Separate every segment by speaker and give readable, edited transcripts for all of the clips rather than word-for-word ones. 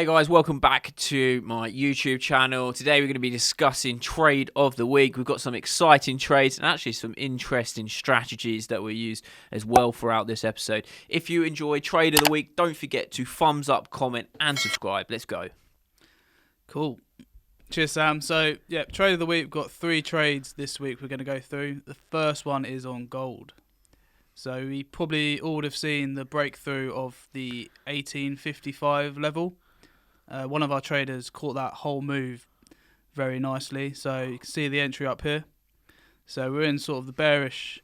Speaker 1: Hey guys, welcome back to my YouTube channel. Today we're going to be discussing trade of the week. We've got some exciting trades and actually some interesting strategies that we use as well throughout this episode. If you enjoy trade of the week, don't forget to thumbs up, comment and subscribe. Let's go.
Speaker 2: Cool. Cheers, Sam. So, trade of the week. We've got 3 trades this week we're going to go through. The first one is on gold. So, we probably all would have seen the breakthrough of the 1855 level. One of our traders caught that whole move very nicely. So, you can see the entry up here. So, we're in sort of the bearish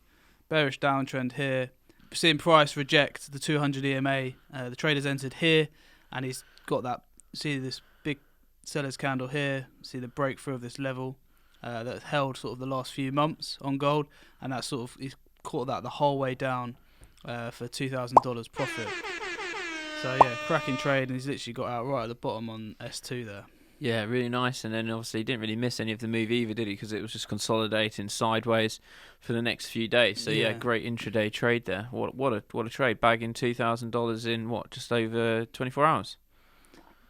Speaker 2: downtrend here. We're seeing price reject the 200 EMA. The trader's entered here and he's got that, see this big seller's candle here, see the breakthrough of this level that held sort of the last few months on gold, and that sort of he's caught that the whole way down for $2,000 profit. So yeah, cracking trade, and he's literally got out right at the bottom on S2 there.
Speaker 1: Yeah, really nice. And then obviously he didn't really miss any of the move either, did he? Because it was just consolidating sideways for the next few days. So yeah, great intraday trade there. What a trade, bagging $2,000 in just over 24 hours.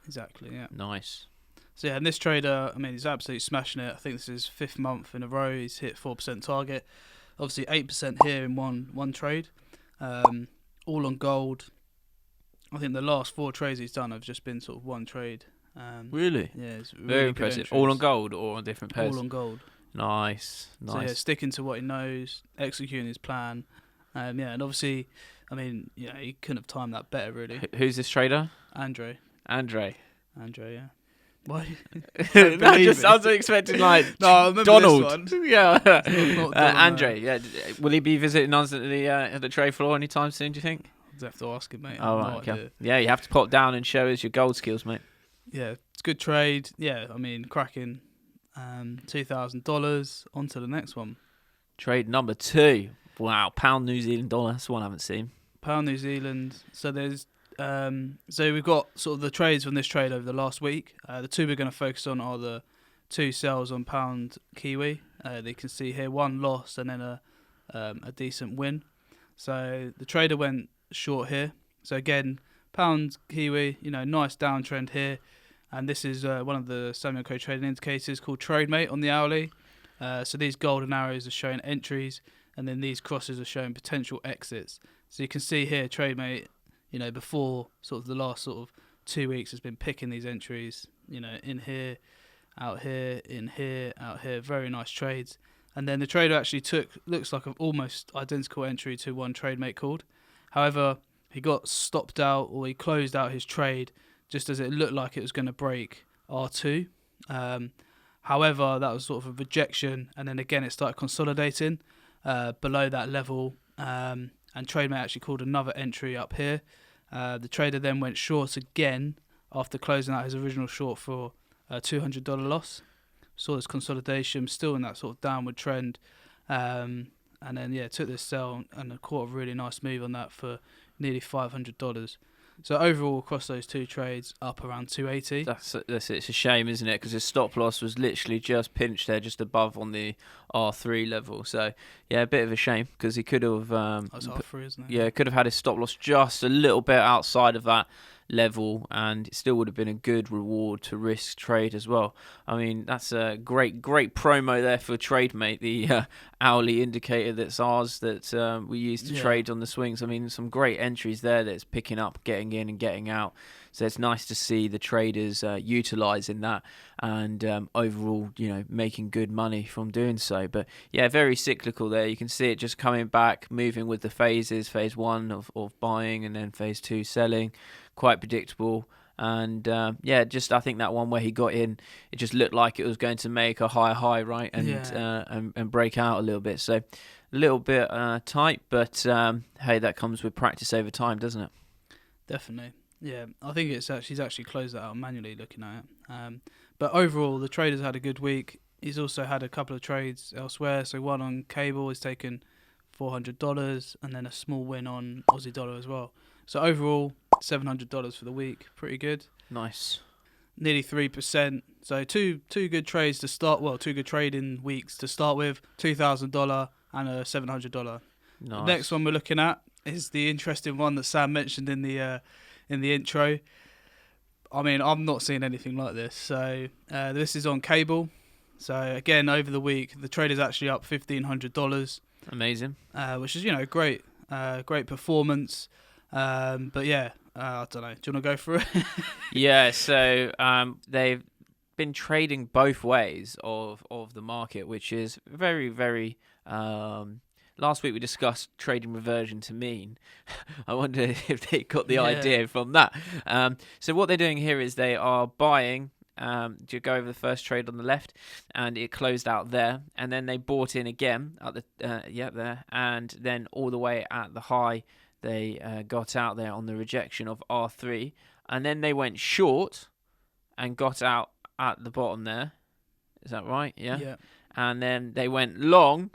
Speaker 2: Exactly, yeah.
Speaker 1: Nice.
Speaker 2: So yeah, and this trader, I mean, he's absolutely smashing it. I think this is 5th month in a row. He's hit 4% target. Obviously 8% here in one trade. All on gold. I think the last 4 trades he's done have just been sort of one trade.
Speaker 1: Really?
Speaker 2: Yeah, it's really
Speaker 1: very impressive. All on gold or on different pairs?
Speaker 2: All on gold.
Speaker 1: Nice.
Speaker 2: So yeah, sticking to what he knows, executing his plan. And obviously, I mean, he couldn't have timed that better, really.
Speaker 1: Who's this trader?
Speaker 2: Andre, yeah. Why?
Speaker 1: No, I was expecting like
Speaker 2: no, I remember
Speaker 1: Donald.
Speaker 2: This one.
Speaker 1: Yeah,
Speaker 2: not Donald,
Speaker 1: Andre. Yeah, will he be visiting us at the trade floor anytime soon? Do you think?
Speaker 2: I'd have to ask him, mate.
Speaker 1: Oh right, okay. Yeah, you have to pop down and show us your gold skills, mate.
Speaker 2: Yeah, it's a good trade. Yeah, I mean, cracking. $2,000. On to the next one.
Speaker 1: Trade number 2. Wow, pound New Zealand dollar. That's one I haven't seen.
Speaker 2: Pound New Zealand. So there's so we've got sort of the trades from this trade over the last week. The 2 we're going to focus on are the 2 sells on pound Kiwi. They can see here 1 loss and then a decent win. So the trader went short here. So again, pound Kiwi, nice downtrend here. And this is one of the Samuel Co trading indicators called TradeMate on the hourly. So these golden arrows are showing entries, and then these crosses are showing potential exits. So you can see here TradeMate, before sort of the last sort of 2 weeks has been picking these entries, in here, out here, in here, out here. Very nice trades. And then the trader actually looks like an almost identical entry to one TradeMate called. However, he got stopped out, or he closed out his trade just as it looked like it was going to break R2. However, that was sort of a rejection, and then again it started consolidating below that level, and TradeMate actually called another entry up here. The trader then went short again after closing out his original short for a $200 loss. Saw this consolidation, still in that sort of downward trend, and then took this sell and caught a really nice move on that for nearly $500. So overall, across those 2 trades, up around 280.
Speaker 1: That's it. It's a shame, isn't it? Because his stop loss was literally just pinched there, just above on the R3 level. So yeah, a bit of a shame because he could have.
Speaker 2: That's R3, isn't it?
Speaker 1: Yeah, could have had his stop loss just a little bit outside of that level, and it still would have been a good reward to risk trade as well. I mean, that's a great promo there for TradeMate, the hourly indicator that's ours that we use to trade on the swings. I mean, some great entries there that's picking up, getting in and getting out. So it's nice to see the traders utilising that and overall, making good money from doing so. But yeah, very cyclical there. You can see it just coming back, moving with the phases. Phase 1 of buying and then phase 2 selling. Quite predictable. And I think that one where he got in, it just looked like it was going to make a high, right? And break out a little bit. So a little bit tight, but hey, that comes with practice over time, doesn't it?
Speaker 2: Definitely. Yeah, I think he's actually closed that out manually looking at it. But overall, the trader's had a good week. He's also had a couple of trades elsewhere. So one on cable, he's taken $400 and then a small win on Aussie dollar as well. So overall, $700 for the week. Pretty good.
Speaker 1: Nice.
Speaker 2: Nearly 3%. So two good trades to start. Well, 2 good trading weeks to start with. $2,000 and a $700.
Speaker 1: Nice.
Speaker 2: The next one we're looking at is the interesting one that Sam mentioned in the intro. I mean, I'm not seeing anything like this. So this is on cable. So again, over the week, the trade is actually up $1,500.
Speaker 1: Amazing.
Speaker 2: Which is great, great performance. But yeah, I don't know. Do you want to go through it?
Speaker 1: Yeah. So they've been trading both ways of the market, which is very, very. Last week we discussed trading reversion to mean. I wonder if they got the idea from that. So what they're doing here is they are buying. To go over the first trade on the left, and it closed out there, and then they bought in again at the there, and then all the way at the high they got out there on the rejection of R3, and then they went short and got out at the bottom there. Is that right? Yeah. And then they went long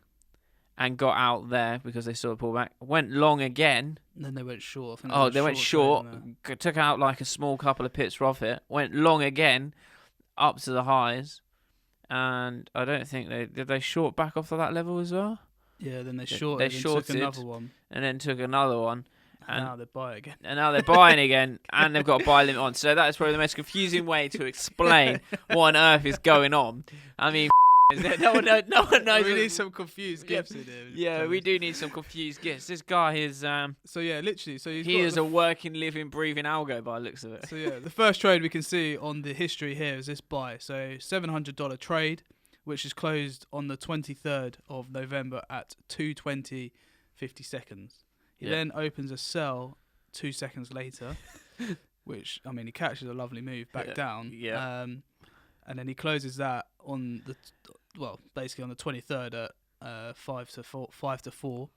Speaker 1: and got out there because they saw a pullback. Went long again.
Speaker 2: And then they went short.
Speaker 1: They went short. Took out like a small couple of pips profit. Went long again, up to the highs, and I don't think they short back off of that level as well.
Speaker 2: Yeah, then they shorted. They shorted, took another one,
Speaker 1: and then took another one.
Speaker 2: And now they buy again.
Speaker 1: And now they're buying again, and they've got a buy limit on. So that is probably the most confusing way to explain what on earth is going on. I mean, no one knows.
Speaker 2: We need some confused gifts in here.
Speaker 1: Yeah, we do need some confused gifts. This guy is.
Speaker 2: So yeah, literally. So
Speaker 1: he is a working, living, breathing algo by the looks of it.
Speaker 2: So yeah, the first trade we can see on the history here is this buy. So $700 trade, which is closed on the 23rd of November at 2:20.50 seconds. He then opens a sell 2 seconds later, which I mean he catches a lovely move back down.
Speaker 1: Yeah.
Speaker 2: And then he closes that on the basically on the 23rd at 5 to 4.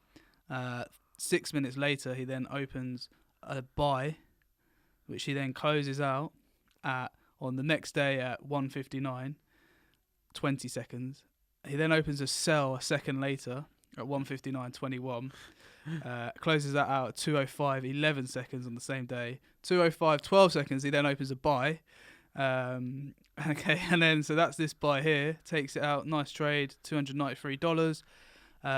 Speaker 2: 6 minutes later, he then opens a buy, which he then closes out at on the next day at 1:59, 20 seconds. He then opens a sell a second later at 1:59.21. Closes that out at 2:05, 11 seconds on the same day. 2:05, 12 seconds. He then opens a buy. Okay, and then so that's this buy here. Takes it out. Nice trade, $293,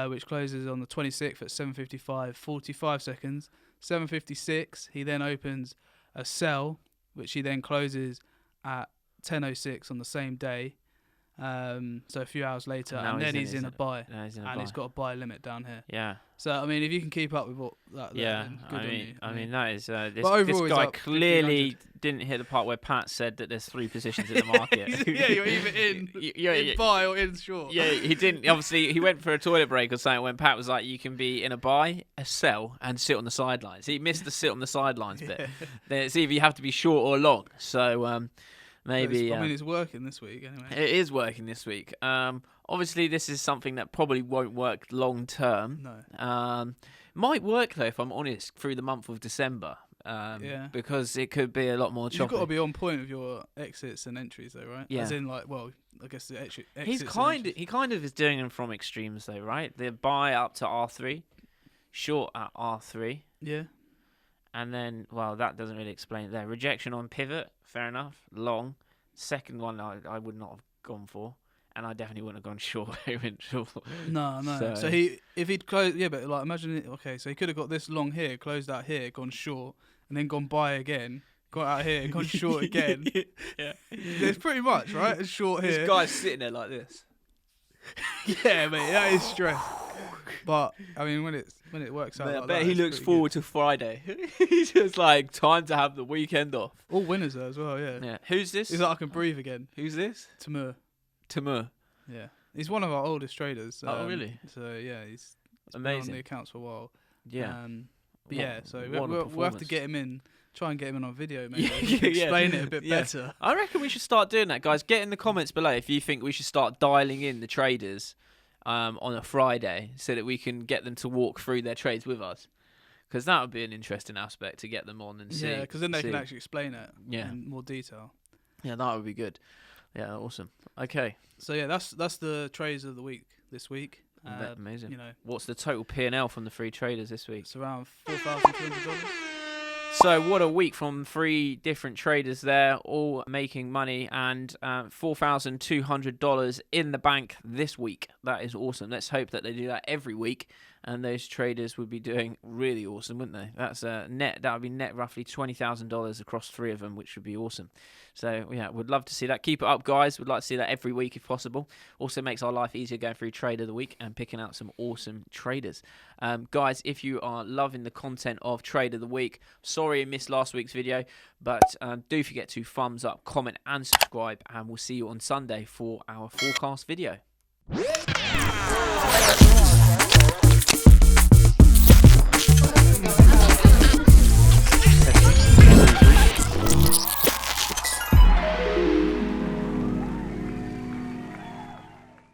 Speaker 2: which closes on the 26th at 7:55, 45 seconds. 7:56. He then opens a sell, which he then closes at 10:06 on the same day. So a few hours later, and then he's in a buy, and he's got a buy limit down here.
Speaker 1: Yeah.
Speaker 2: So I mean, if you can keep up with what that, then good on you.
Speaker 1: I mean that is this guy clearly didn't hit the part where Pat said that there's 3 positions in the market.
Speaker 2: Yeah, you're either in buy or in short.
Speaker 1: Yeah, he didn't. Obviously, he went for a toilet break or something when Pat was like, "You can be in a buy, a sell, and sit on the sidelines." He missed the sit on the sidelines bit. It's either you have to be short or long. So. Maybe.
Speaker 2: I mean, it's working this week anyway.
Speaker 1: It is working this week. Obviously, this is something that probably won't work long term.
Speaker 2: No.
Speaker 1: Might work though, if I'm honest, through the month of December. Because it could be a lot more choppy.
Speaker 2: You've got to be on point with your exits and entries, though, right?
Speaker 1: Yeah.
Speaker 2: As in, I guess the exits.
Speaker 1: He kind of is doing them from extremes, though, right? The buy up to R3, short at R3.
Speaker 2: Yeah.
Speaker 1: And then, that doesn't really explain it there. Rejection on pivot, fair enough. Long. Second one, I would not have gone for. And I definitely wouldn't have gone short. He went short.
Speaker 2: No. So if he'd closed, but imagine it. Okay, so he could have got this long here, closed out here, gone short, and then gone buy again, got out here, gone short again.
Speaker 1: Yeah.
Speaker 2: It's pretty much, right? It's short here.
Speaker 1: This guy's sitting there like this.
Speaker 2: Yeah, mate, that is stress. But I mean, when it works out,
Speaker 1: I
Speaker 2: like
Speaker 1: bet
Speaker 2: that,
Speaker 1: he looks forward to Friday. He's just like, time to have the weekend off.
Speaker 2: All winners there as well, yeah.
Speaker 1: Yeah. Who's this?
Speaker 2: He's like, I can breathe again.
Speaker 1: Who's this?
Speaker 2: Timur.
Speaker 1: Yeah.
Speaker 2: He's one of our oldest traders.
Speaker 1: Oh, really?
Speaker 2: So yeah, he's
Speaker 1: amazing.
Speaker 2: Been on the accounts for a while.
Speaker 1: Yeah.
Speaker 2: So we'll have to get him in. Try and get him in on video, maybe. Explain it a bit better.
Speaker 1: I reckon we should start doing that, guys. Get in the comments below if you think we should start dialing in the traders on a Friday so that we can get them to walk through their trades with us. Because that would be an interesting aspect to get them on and see.
Speaker 2: Yeah, because then they can actually explain it in more detail.
Speaker 1: Yeah, that would be good. Yeah, awesome. Okay.
Speaker 2: So yeah, that's the trades of the week this week.
Speaker 1: Amazing. What's the total P&L from the 3 traders this week?
Speaker 2: It's around $4,200.
Speaker 1: So what a week from 3 different traders there, all making money, and $4,200 in the bank this week. That is awesome. Let's hope that they do that every week, and those traders would be doing really awesome, wouldn't they? That's net. That would be net roughly $20,000 across 3 of them, which would be awesome. So yeah, would love to see that. Keep it up, guys. We'd like to see that every week if possible. Also makes our life easier going through Trade of the Week and picking out some awesome traders. Guys, if you are loving the content of Trade of the Week, sorry you missed last week's video, but do forget to thumbs up, comment and subscribe, and we'll see you on Sunday for our forecast video.